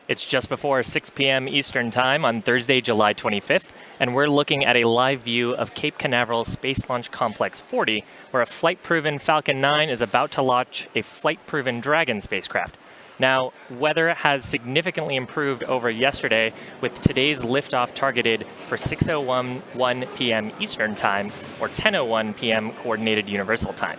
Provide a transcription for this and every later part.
It's just before 6 p.m. Eastern Time on Thursday, July 25th, and we're looking at a live view of Cape Canaveral Space Launch Complex 40, where a flight-proven Falcon 9 is about to launch a flight-proven Dragon spacecraft. Now, weather has significantly improved over yesterday, with today's liftoff targeted for 6:01 p.m. Eastern Time, or 10:01 p.m. Coordinated Universal Time.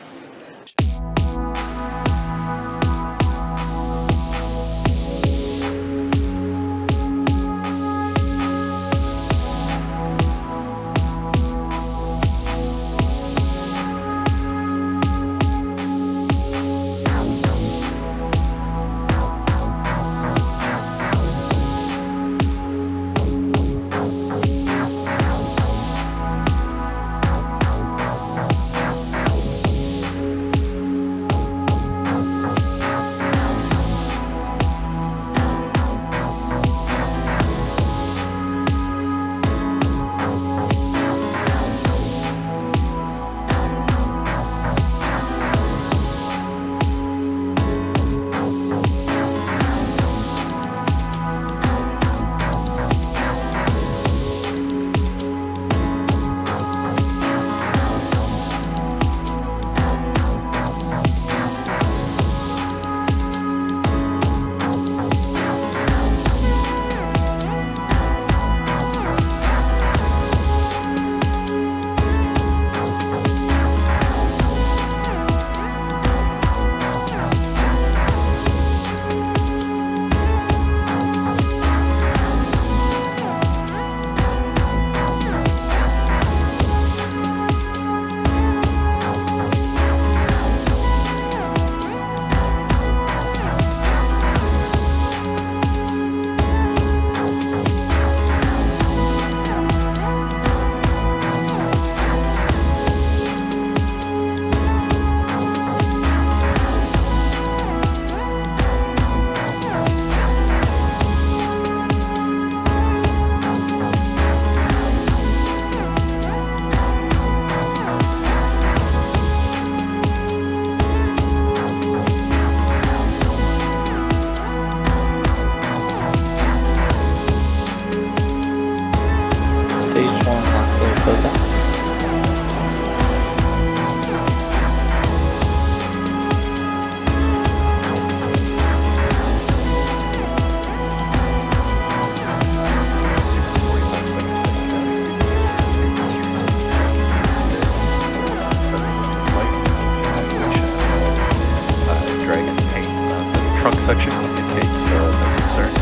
section indicates no concerns.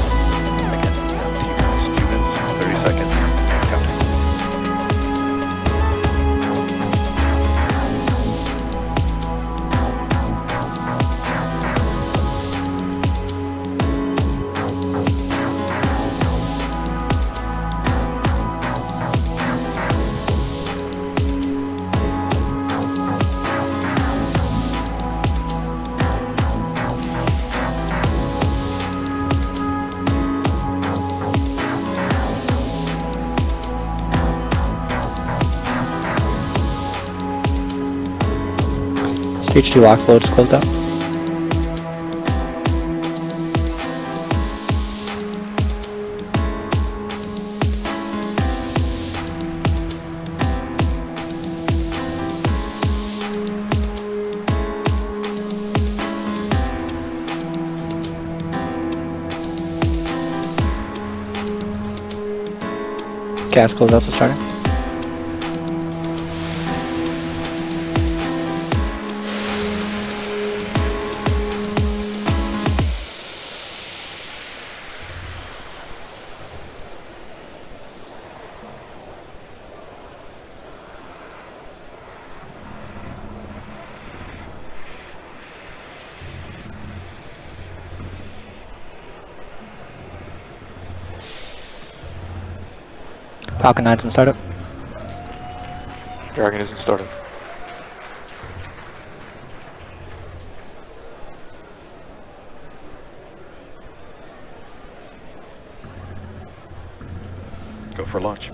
Again, T-minus 2 minutes, 30 seconds, and counting. Stage 2 lock load is closed up. Gas closed out to starting. Falcon 9's in startup. Dragon isn't started. Go for launch.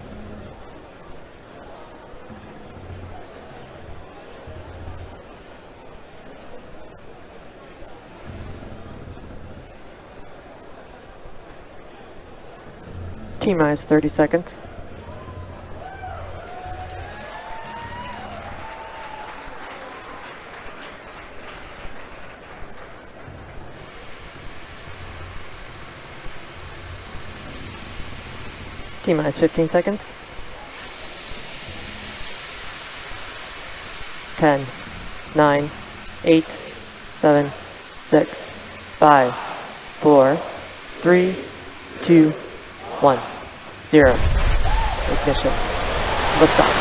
T-minus 30 seconds. T-minus 15 seconds. 10, 9, 8, 7, 6, 5, 4, 3, 2, 1, 0. Ignition. Liftoff.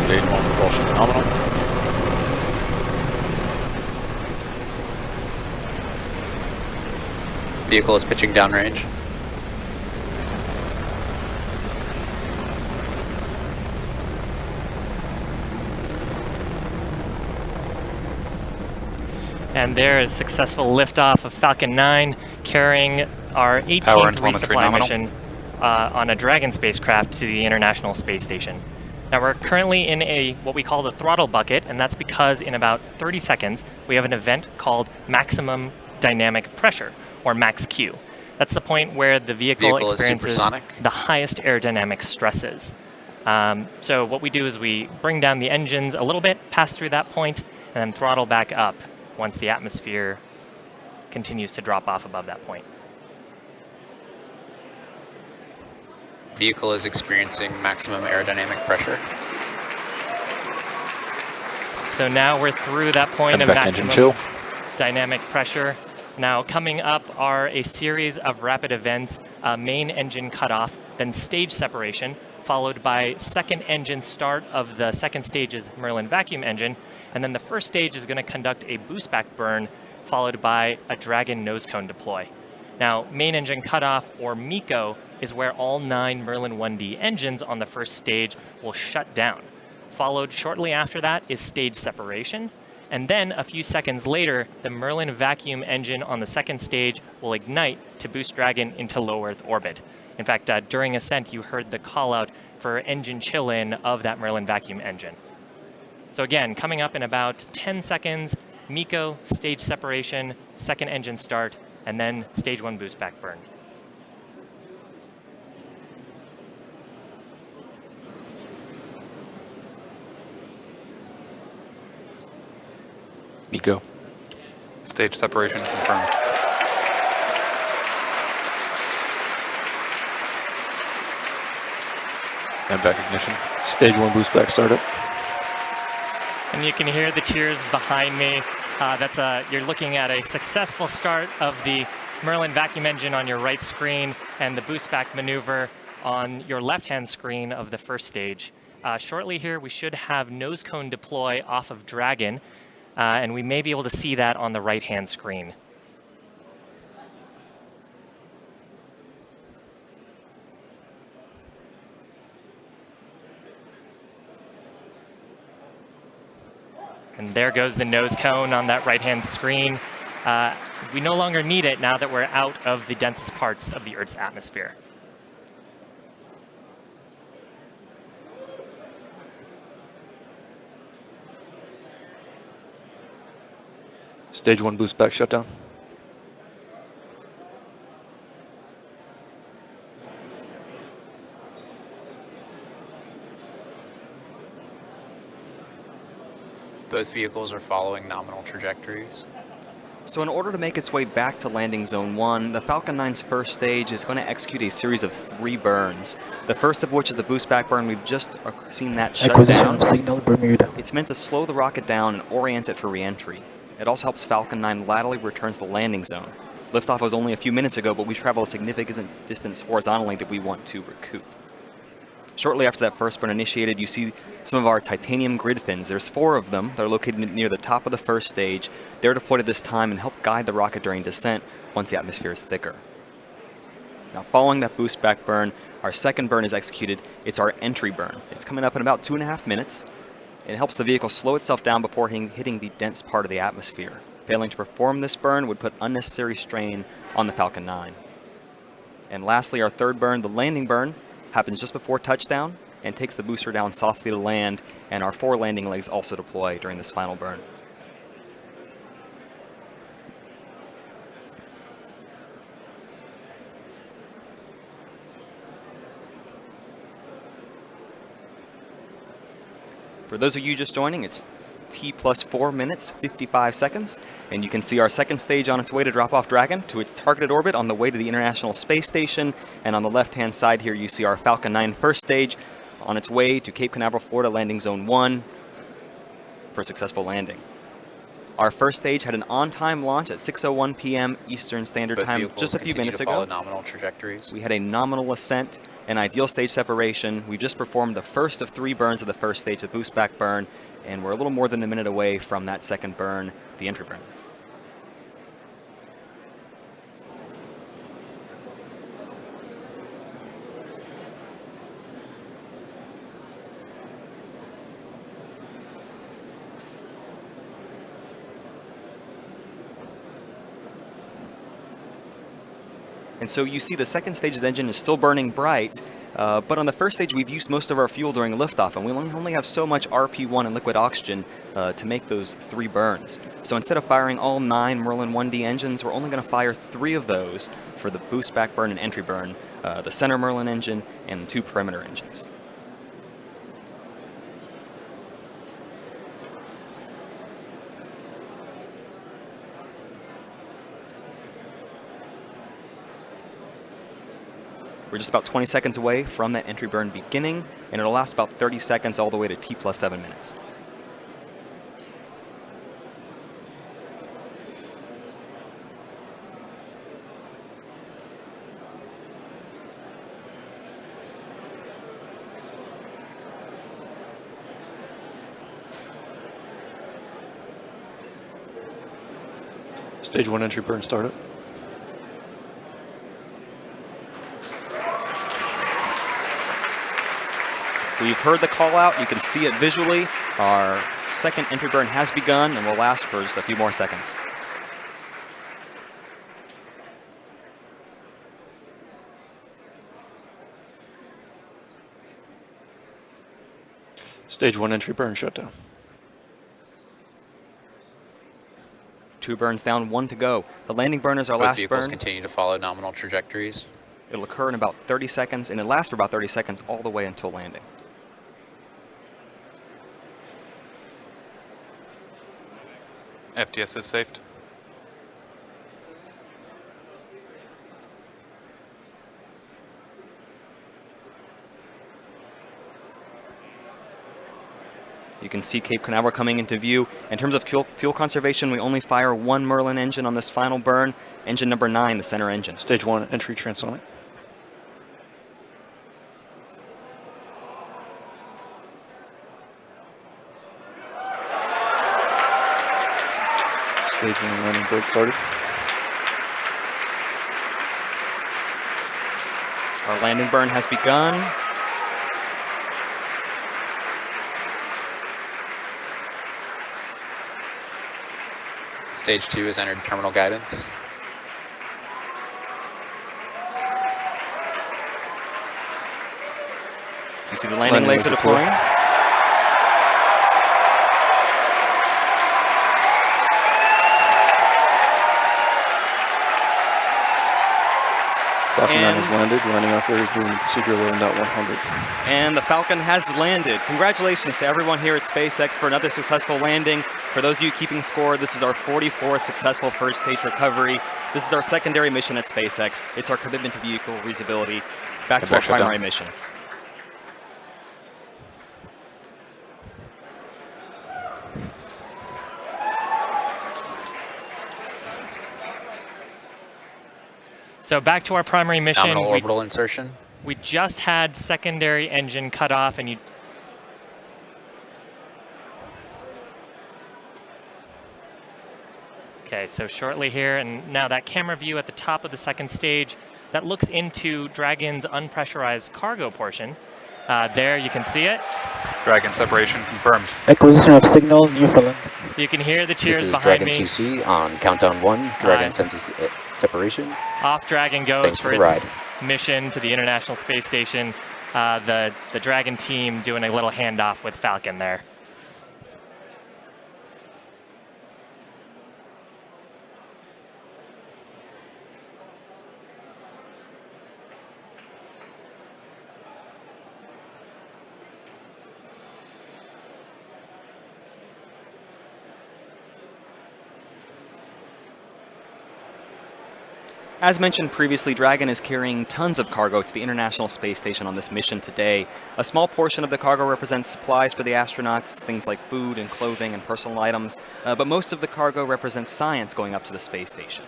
Stage 1 propulsion nominal. Vehicle is pitching downrange. And there is successful liftoff of Falcon 9, carrying our 18th resupply mission on a Dragon spacecraft to the International Space Station. Now we're currently in what we call the throttle bucket, and that's because in about 30 seconds we have an event called maximum dynamic pressure, or max Q. That's the point where the vehicle experiences the highest aerodynamic stresses. So what we do is we bring down the engines a little bit, pass through that point, and then throttle back up once the atmosphere continues to drop off above that point. Vehicle is experiencing maximum aerodynamic pressure. So now we're through that point of maximum dynamic pressure. Now coming up are a series of rapid events, main engine cutoff, then stage separation, followed by second engine start of the second stage's Merlin vacuum engine, and then the first stage is going to conduct a boost back burn, followed by a Dragon nose cone deploy. Now, main engine cutoff, or MECO, is where all 9 Merlin 1D engines on the first stage will shut down. Followed shortly after that is stage separation, and then a few seconds later, the Merlin vacuum engine on the second stage will ignite to boost Dragon into low Earth orbit. In fact, during ascent, you heard the call out for engine chill-in of that Merlin vacuum engine. So again, coming up in about 10 seconds, MECO, stage separation, second engine start, and then stage 1 boost back burn. MECO. Stage separation confirmed. And back ignition. Stage 1 boost back startup. And you can hear the cheers behind me. You're looking at a successful start of the Merlin vacuum engine on your right screen and the boost back maneuver on your left-hand screen of the first stage. Shortly here, we should have nose cone deploy off of Dragon, and we may be able to see that on the right-hand screen. And there goes the nose cone on that right-hand screen. We no longer need it now that we're out of the densest parts of the Earth's atmosphere. Stage 1 boost back shutdown. Both vehicles are following nominal trajectories. So in order to make its way back to landing zone 1, the Falcon 9's first stage is going to execute a series of 3 burns. The first of which is the boost back burn. We've just seen that shut Acquisition down. of signal Bermuda. It's meant to slow the rocket down and orient it for re-entry. It also helps Falcon 9 laterally return to the landing zone. Liftoff was only a few minutes ago, but we traveled a significant distance horizontally that we want to recoup. Shortly after that first burn initiated, you see some of our titanium grid fins. There's 4 of them. They're located near the top of the first stage. They're deployed at this time and help guide the rocket during descent once the atmosphere is thicker. Now, following that boost back burn, our second burn is executed. It's our entry burn. It's coming up in about 2.5 minutes. It helps the vehicle slow itself down before hitting the dense part of the atmosphere. Failing to perform this burn would put unnecessary strain on the Falcon 9. And lastly, our third burn, the landing burn, happens just before touchdown and takes the booster down softly to land, and our 4 landing legs also deploy during this final burn. For those of you just joining, it's T plus 4 minutes, 55 seconds, and you can see our second stage on its way to drop off Dragon to its targeted orbit on the way to the International Space Station. And on the left-hand side here, you see our Falcon 9 first stage on its way to Cape Canaveral, Florida, landing zone 1 for successful landing. Our first stage had an on-time launch at 6:01 p.m. Eastern Standard Both Time vehicles just a few continue minutes to follow ago. nominal trajectories. We had a nominal ascent and ideal stage separation. We've just performed the first of 3 burns of the first stage, the boost back burn, and we're a little more than a minute away from that second burn, the entry burn. And so you see the second stage's engine is still burning bright, but on the first stage we've used most of our fuel during liftoff, and we only have so much RP1 and liquid oxygen to make those 3 burns. So instead of firing all 9 Merlin 1D engines, we're only going to fire 3 of those for the boost back burn and entry burn, the center Merlin engine and 2 perimeter engines. We're just about 20 seconds away from that entry burn beginning, and it'll last about 30 seconds all the way to T plus 7 minutes. Stage 1 entry burn startup. We've heard the call out, you can see it visually. Our second entry burn has begun and will last for just a few more seconds. Stage 1 entry burn shutdown. 2 burns down, 1 to go. The landing burn is our Both last vehicles burn. continue to follow nominal trajectories. It'll occur in about 30 seconds, and it'll last for about 30 seconds all the way until landing. FDS is safed. You can see Cape Canaveral coming into view. In terms of fuel conservation, we only fire 1 Merlin engine on this final burn. Engine number 9, the center engine. Stage 1 entry transonic. Stage 1 landing brake started. Our landing burn has begun. Stage 2 has entered terminal guidance. You see the landing legs are deploying. Falcon 9 has landed, landing operators doing procedure loading out 100. And the Falcon has landed. Congratulations to everyone here at SpaceX for another successful landing. For those of you keeping score, this is our 44th successful first stage recovery. This is our secondary mission at SpaceX. It's our commitment to vehicle reusability. Back to our primary mission. So back to our primary mission. Nominal orbital insertion. We just had secondary engine cut off, and you. Okay, so shortly here, and now that camera view at the top of the second stage that looks into Dragon's unpressurized cargo portion. There you can see it. Dragon separation confirmed. Acquisition of signal, Newfoundland. You can hear the This cheers is behind Dragon me. CC on countdown 1. Dragon Aye. senses separation. Off Dragon goes Thanks for for the its ride. mission to the International Space Station. The Dragon team doing a little handoff with Falcon there. As mentioned previously, Dragon is carrying tons of cargo to the International Space Station on this mission today. A small portion of the cargo represents supplies for the astronauts, things like food and clothing and personal items, but most of the cargo represents science going up to the space station.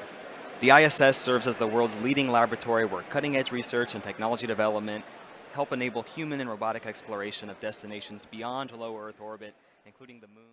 The ISS serves as the world's leading laboratory where cutting-edge research and technology development help enable human and robotic exploration of destinations beyond low Earth orbit, including the moon.